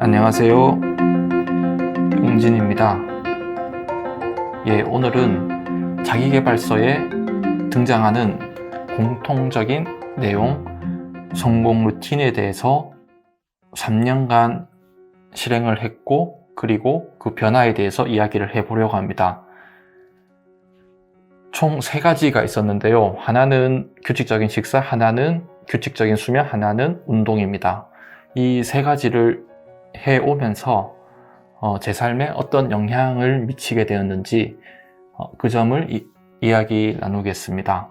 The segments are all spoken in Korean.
안녕하세요. 웅진입니다. 오늘은 자기계발서에 등장하는 공통적인 내용, 성공 루틴에 대해서 3년간 실행을 했고, 그리고 그 변화에 대해서 이야기를 해보려고 합니다. 총 3가지가 있었는데요. 하나는 규칙적인 식사, 하나는 규칙적인 수면, 하나는 운동입니다. 이 3가지를 해오면서 제 삶에 어떤 영향을 미치게 되었는지 그 점을 이야기 나누겠습니다.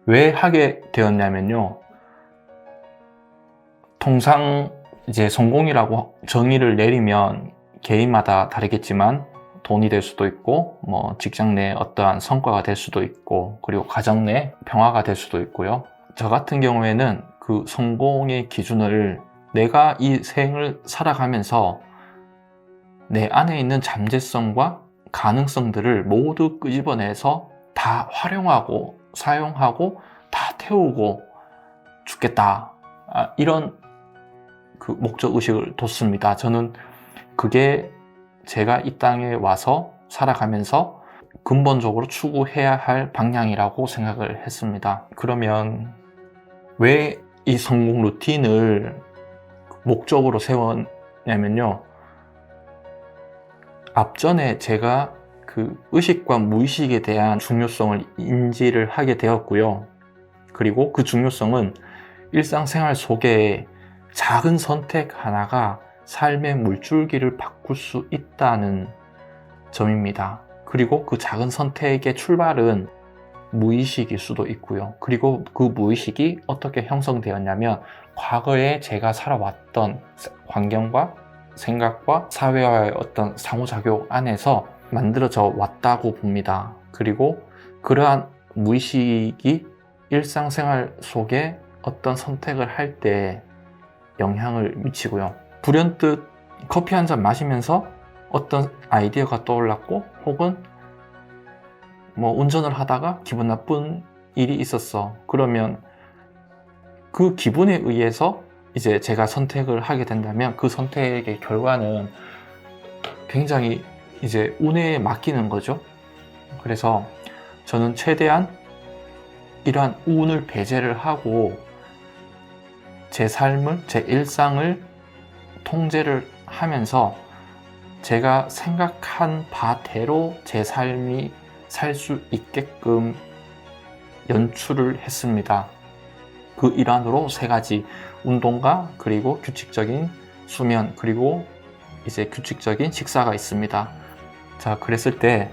왜 하게 되었냐면요. 통상 이제 성공이라고 정의를 내리면 개인마다 다르겠지만 돈이 될 수도 있고, 직장 내 어떠한 성과가 될 수도 있고, 그리고 가정 내 평화가 될 수도 있고요. 저 같은 경우에는 그 성공의 기준을 내가 이 생을 살아가면서 내 안에 있는 잠재성과 가능성들을 모두 끄집어내서 다 활용하고 사용하고 다 태우고 죽겠다, 이런 그 목적의식을 뒀습니다. 저는 그게 제가 이 땅에 와서 살아가면서 근본적으로 추구해야 할 방향이라고 생각을 했습니다. 그러면 왜 이 성공 루틴을 목적으로 세웠냐면요. 앞전에 제가 그 의식과 무의식에 대한 중요성을 인지를 하게 되었고요. 그리고 그 중요성은 일상생활 속에 작은 선택 하나가 삶의 물줄기를 바꿀 수 있다는 점입니다. 그리고 그 작은 선택의 출발은 무의식일 수도 있고요. 그리고 그 무의식이 어떻게 형성되었냐면 과거에 제가 살아왔던 환경과 생각과 사회와의 어떤 상호작용 안에서 만들어져 왔다고 봅니다. 그리고 그러한 무의식이 일상생활 속에 어떤 선택을 할 때 영향을 미치고요. 불현듯 커피 한 잔 마시면서 어떤 아이디어가 떠올랐고, 혹은 운전을 하다가 기분 나쁜 일이 있었어. 그러면 그 기분에 의해서 이제 제가 선택을 하게 된다면 그 선택의 결과는 굉장히 이제 운에 맡기는 거죠. 그래서 저는 최대한 이러한 운을 배제를 하고 제 삶을, 제 일상을 통제를 하면서 제가 생각한 바대로 제 삶이 살 수 있게끔 연출을 했습니다. 그 일환으로 3가지, 운동과 그리고 규칙적인 수면, 그리고 이제 규칙적인 식사가 있습니다. 자, 그랬을 때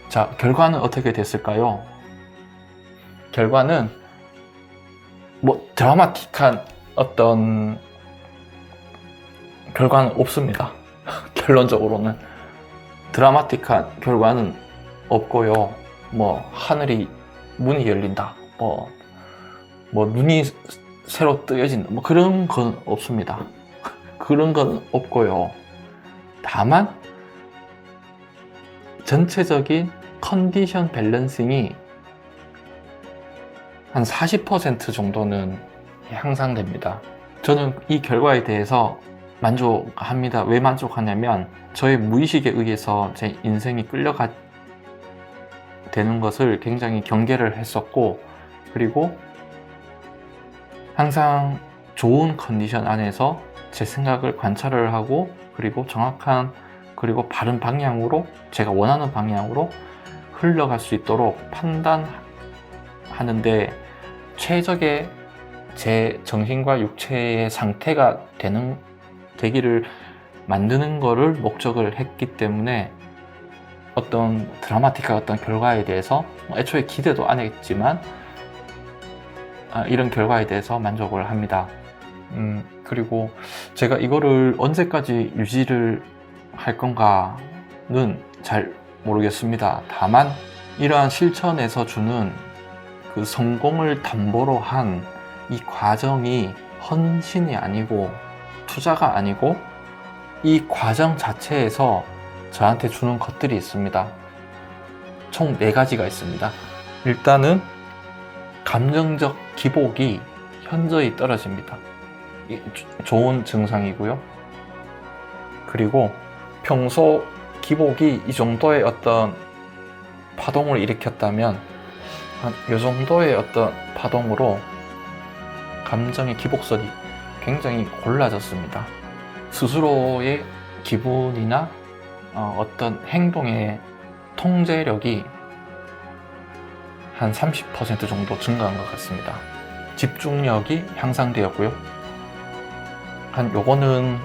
자, 결과는 어떻게 됐을까요? 결과는 드라마틱한 어떤 결과는 없습니다. 결론적으로는 드라마틱한 결과는 없고요. 하늘이 문이 열린다, 눈이 새로 뜨여진다, 그런 건 없습니다. 그런 건 없고요. 다만 전체적인 컨디션 밸런싱이 한 40% 정도는 향상됩니다. 저는 이 결과에 대해서 만족합니다. 왜 만족하냐면 저의 무의식에 의해서 제 인생이 끌려가 되는 것을 굉장히 경계를 했었고, 그리고 항상 좋은 컨디션 안에서 제 생각을 관찰을 하고, 그리고 정확한 그리고 바른 방향으로, 제가 원하는 방향으로 흘러갈 수 있도록 판단하는데 최적의 제 정신과 육체의 상태가 되기를 만드는 거를 목적을 했기 때문에 어떤 드라마틱한 어떤 결과에 대해서 애초에 기대도 안 했지만 이런 결과에 대해서 만족을 합니다. 그리고 제가 이거를 언제까지 유지를 할 건가는 잘 모르겠습니다. 다만 이러한 실천에서 주는 그 성공을 담보로 한 이 과정이 헌신이 아니고 투자가 아니고 이 과정 자체에서 저한테 주는 것들이 있습니다. 총 4가지가 있습니다. 일단은 감정적 기복이 현저히 떨어집니다. 좋은 증상이고요. 그리고 평소 기복이 이 정도의 어떤 파동을 일으켰다면 한 이 정도의 어떤 파동으로 감정의 기복선이 굉장히 골라졌습니다. 스스로의 기분이나 어떤 행동의 통제력이 한 30% 정도 증가한 것 같습니다. 집중력이 향상되었고요. 요거는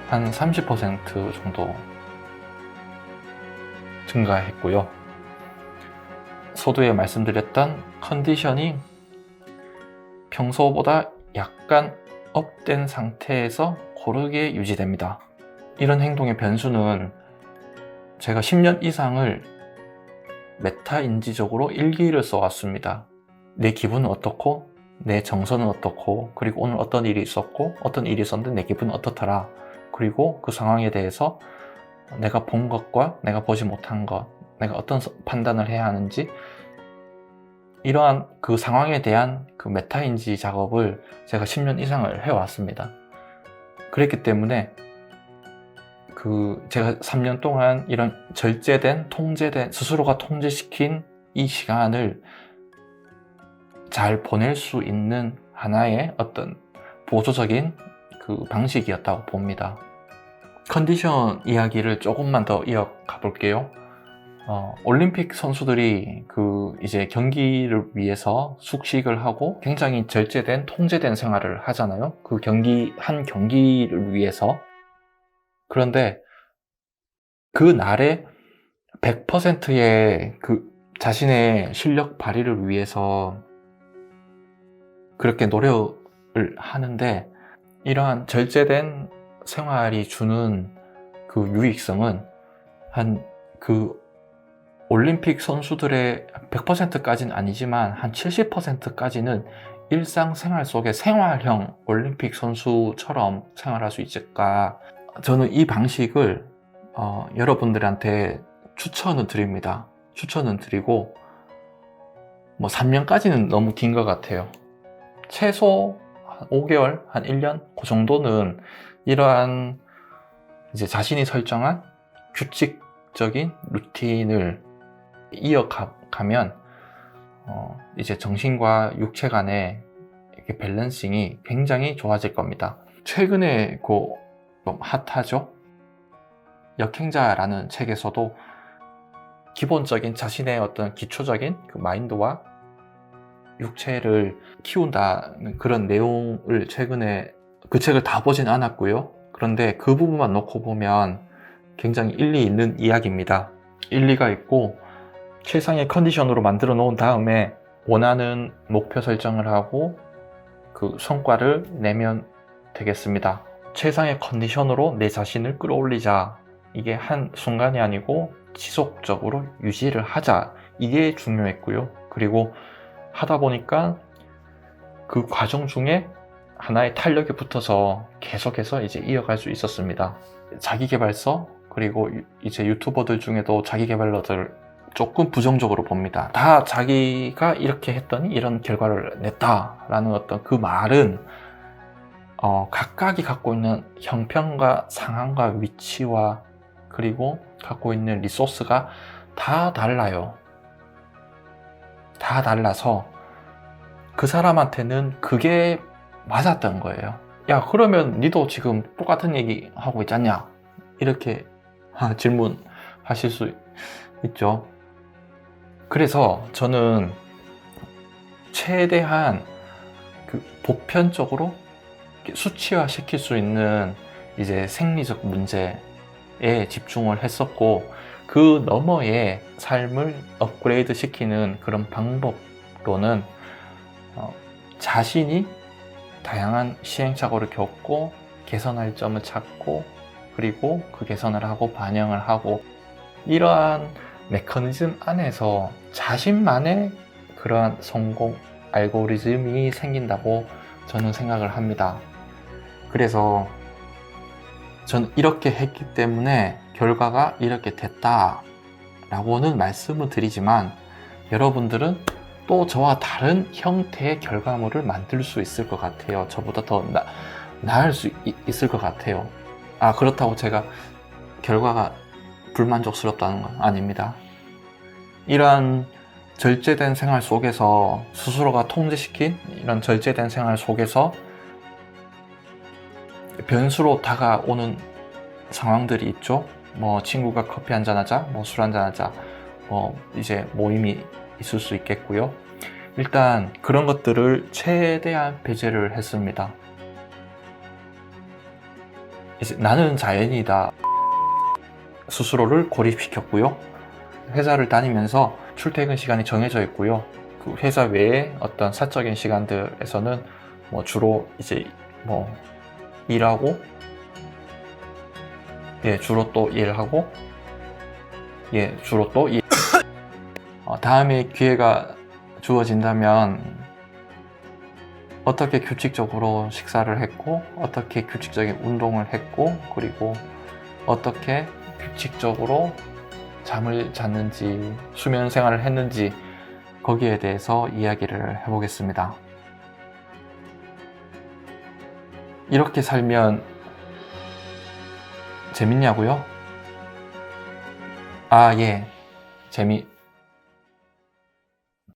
한 30% 정도 증가했고요. 서두에 말씀드렸던 컨디션이 평소보다 약간 업된 상태에서 고르게 유지됩니다. 이런 행동의 변수는 제가 10년 이상을 메타인지적으로 일기를 써왔습니다. 내 기분은 어떻고, 내 정서는 어떻고, 그리고 오늘 어떤 일이 있었고, 어떤 일이 있었는데 내 기분은 어떻더라. 그리고 그 상황에 대해서 내가 본 것과 내가 보지 못한 것, 내가 어떤 판단을 해야 하는지, 이러한 그 상황에 대한 그 메타인지 작업을 제가 10년 이상을 해왔습니다. 그랬기 때문에 제가 3년 동안 이런 절제된, 통제된, 스스로가 통제시킨 이 시간을 잘 보낼 수 있는 하나의 어떤 보조적인 그 방식이었다고 봅니다. 컨디션 이야기를 조금만 더 이어가 볼게요. 올림픽 선수들이 이제 경기를 위해서 숙식을 하고 굉장히 절제된, 통제된 생활을 하잖아요. 한 경기를 위해서. 그런데 그 날에 100%의 자신의 실력 발휘를 위해서 그렇게 노력을 하는데, 이러한 절제된 생활이 주는 그 유익성은 올림픽 선수들의 100%까지는 아니지만 한 70%까지는 일상생활 속에 생활형 올림픽 선수처럼 생활할 수 있을까. 저는 이 방식을 여러분들한테 추천을 드립니다. 추천은 드리고, 3년까지는 너무 긴 것 같아요. 최소 한 5개월, 한 1년 그 정도는 이러한 이제 자신이 설정한 규칙적인 루틴을 이어가면 이제 정신과 육체 간의 이렇게 밸런싱이 굉장히 좋아질 겁니다. 최근에 좀 핫하죠? 역행자라는 책에서도 기본적인 자신의 어떤 기초적인 마인드와 육체를 키운다는 그런 내용을 최근에 그 책을 다 보진 않았고요. 그런데 그 부분만 놓고 보면 굉장히 일리 있는 이야기입니다. 일리가 있고, 최상의 컨디션으로 만들어 놓은 다음에 원하는 목표 설정을 하고 그 성과를 내면 되겠습니다. 최상의 컨디션으로 내 자신을 끌어올리자. 이게 한 순간이 아니고 지속적으로 유지를 하자. 이게 중요했고요. 그리고 하다 보니까 그 과정 중에 하나의 탄력이 붙어서 계속해서 이제 이어갈 수 있었습니다. 자기계발서, 그리고 이제 유튜버들 중에도 자기계발러들 조금 부정적으로 봅니다. 다 자기가 이렇게 했더니 이런 결과를 냈다라는 어떤 그 말은 각각이 갖고 있는 형편과 상황과 위치와 그리고 갖고 있는 리소스가 다 달라요. 다 달라서 그 사람한테는 그게 맞았던 거예요. 야, 그러면 니도 지금 똑같은 얘기 하고 있지 않냐? 이렇게 질문하실 수 있죠. 그래서 저는 최대한 보편적으로 수치화 시킬 수 있는 이제 생리적 문제에 집중을 했었고, 그 너머의 삶을 업그레이드 시키는 그런 방법로는 자신이 다양한 시행착오를 겪고 개선할 점을 찾고, 그리고 그 개선을 하고 반영을 하고, 이러한 메커니즘 안에서 자신만의 그러한 성공 알고리즘이 생긴다고 저는 생각을 합니다. 그래서 저는 이렇게 했기 때문에 결과가 이렇게 됐다 라고는 말씀을 드리지만, 여러분들은 또 저와 다른 형태의 결과물을 만들 수 있을 것 같아요. 저보다 더 나을 수 있을 것 같아요. 그렇다고 제가 결과가 불만족스럽다는 건 아닙니다. 이러한 절제된 생활 속에서 스스로가 통제시킨 이런 절제된 생활 속에서 변수로 다가오는 상황들이 있죠. 뭐 친구가 커피 한잔 하자, 뭐 술 한잔 하자, 뭐 이제 모임이 있을 수 있겠고요. 일단 그런 것들을 최대한 배제를 했습니다. 이제 나는 자연이다 스스로를 고립시켰고요. 회사를 다니면서 출퇴근 시간이 정해져 있고요. 그 회사 외에 어떤 사적인 시간들에서는 뭐 주로 이제 뭐 일하고, 주로 또 일하고, 주로 또 일. 다음에 기회가 주어진다면 어떻게 규칙적으로 식사를 했고, 어떻게 규칙적인 운동을 했고, 그리고 어떻게 규칙적으로 잠을 잤는지, 수면 생활을 했는지, 거기에 대해서 이야기를 해보겠습니다. 이렇게 살면 재밌냐고요? 예.